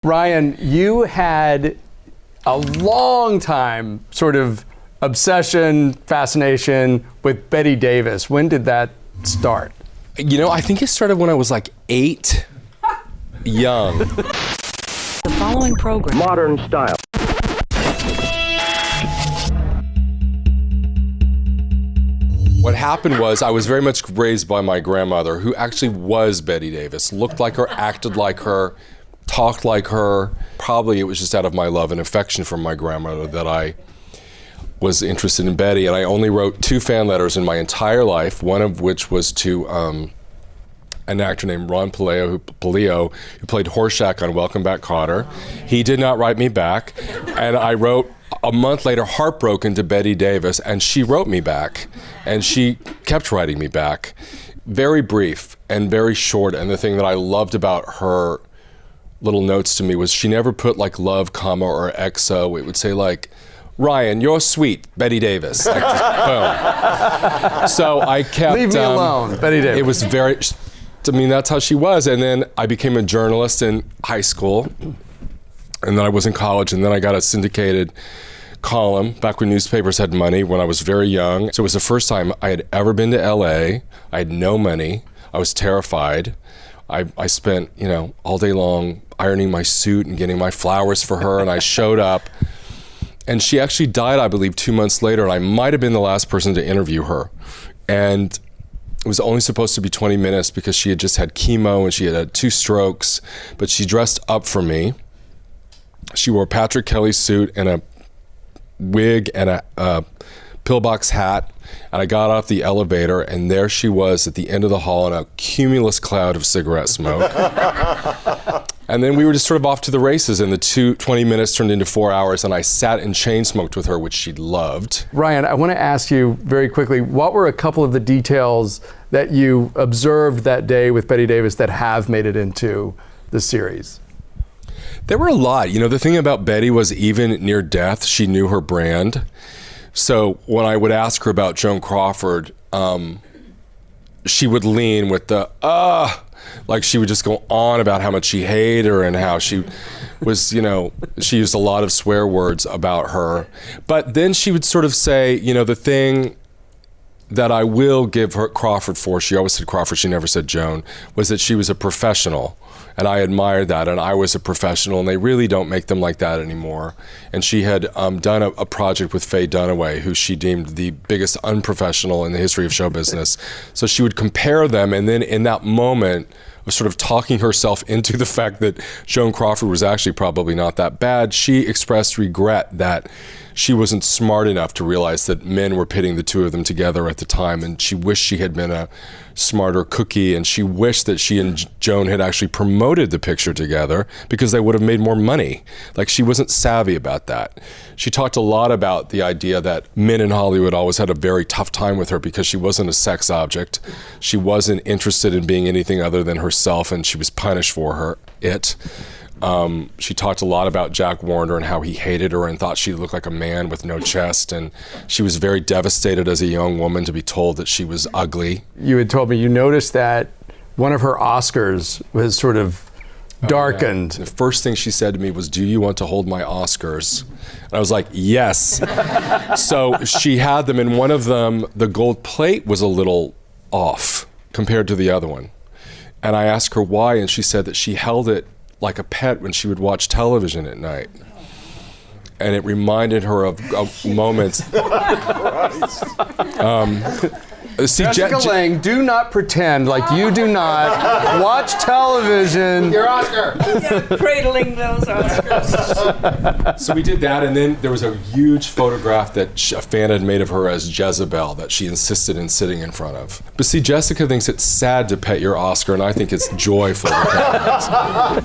Ryan, you had a long time sort of obsession, fascination with Bette Davis. When did that start? You know, I think it started when I was like 8, young. The following program. Modern style. What happened was I was very much raised by my grandmother, who actually was Bette Davis, looked like her, acted like her, talked like her. Probably it was just out of my love and affection for my grandmother that I was interested in Bette, and I only wrote 2 fan letters in my entire life, one of which was to an actor named Ron Paleo, who played Horshack on Welcome Back, Kotter. He did not write me back, and I wrote a month later, heartbroken, to Bette Davis, and she wrote me back, and she kept writing me back. Very brief and very short, and the thing that I loved about her little notes to me was she never put like love, comma, or XO. It would say like, Ryan, you're sweet, Bette Davis. Like just boom. So I kept... Leave me alone, Bette Davis. It was very... I mean, that's how she was. And then I became a journalist in high school. And then I was in college. And then I got a syndicated column back when newspapers had money when I was very young. So it was the first time I had ever been to LA. I had no money. I was terrified. I spent, you know, all day long ironing my suit and getting my flowers for her. And I showed up. And she actually died, I believe, 2 months later. And I might have been the last person to interview her. And it was only supposed to be 20 minutes because she had just had chemo and she had 2 strokes, but she dressed up for me. She wore a Patrick Kelly suit and a wig and a pillbox hat. And I got off the elevator and there she was at the end of the hall in a cumulus cloud of cigarette smoke. And then we were just sort of off to the races, and the 20 minutes turned into 4 hours, and I sat and chain smoked with her, which she loved. Ryan, I want to ask you very quickly, what were a couple of the details that you observed that day with Bette Davis that have made it into the series? There were a lot. You know, the thing about Bette was even near death, she knew her brand. So when I would ask her about Joan Crawford, she would lean with the, like she would just go on about how much she hated her and how she was, you know, she used a lot of swear words about her. But then she would sort of say, you know, the thing that I will give her Crawford for, she always said Crawford, she never said Joan, was that she was a professional. And I admired that, and I was a professional, and they really don't make them like that anymore. And she had done a project with Faye Dunaway, who she deemed the biggest unprofessional in the history of show business. So she would compare them, and then in that moment of sort of talking herself into the fact that Joan Crawford was actually probably not that bad, she expressed regret that she wasn't smart enough to realize that men were pitting the 2 of them together at the time, and she wished she had been a smarter cookie, and she wished that she and Joan had actually promoted the picture together because they would have made more money. Like, she wasn't savvy about that. She talked a lot about the idea that men in Hollywood always had a very tough time with her because she wasn't a sex object. She wasn't interested in being anything other than herself, and she was punished for it. She talked a lot about Jack Warner and how he hated her and thought she looked like a man with no chest, and she was very devastated as a young woman to be told that she was ugly. You had told me you noticed that one of her Oscars was sort of darkened. Yeah. The first thing she said to me was, "Do you want to hold my Oscars?" And I was like, yes. So she had them, and one of them, the gold plate was a little off compared to the other one. And I asked her why, and she said that she held it like a pet when she would watch television at night. And it reminded her of moments. Jessica Lange, do not pretend like you do not watch television. Your Oscar. Yeah, cradling those Oscars. So we did that, and then there was a huge photograph that a fan had made of her as Jezebel that she insisted in sitting in front of. But see, Jessica thinks it's sad to pet your Oscar, and I think it's joyful to pet it.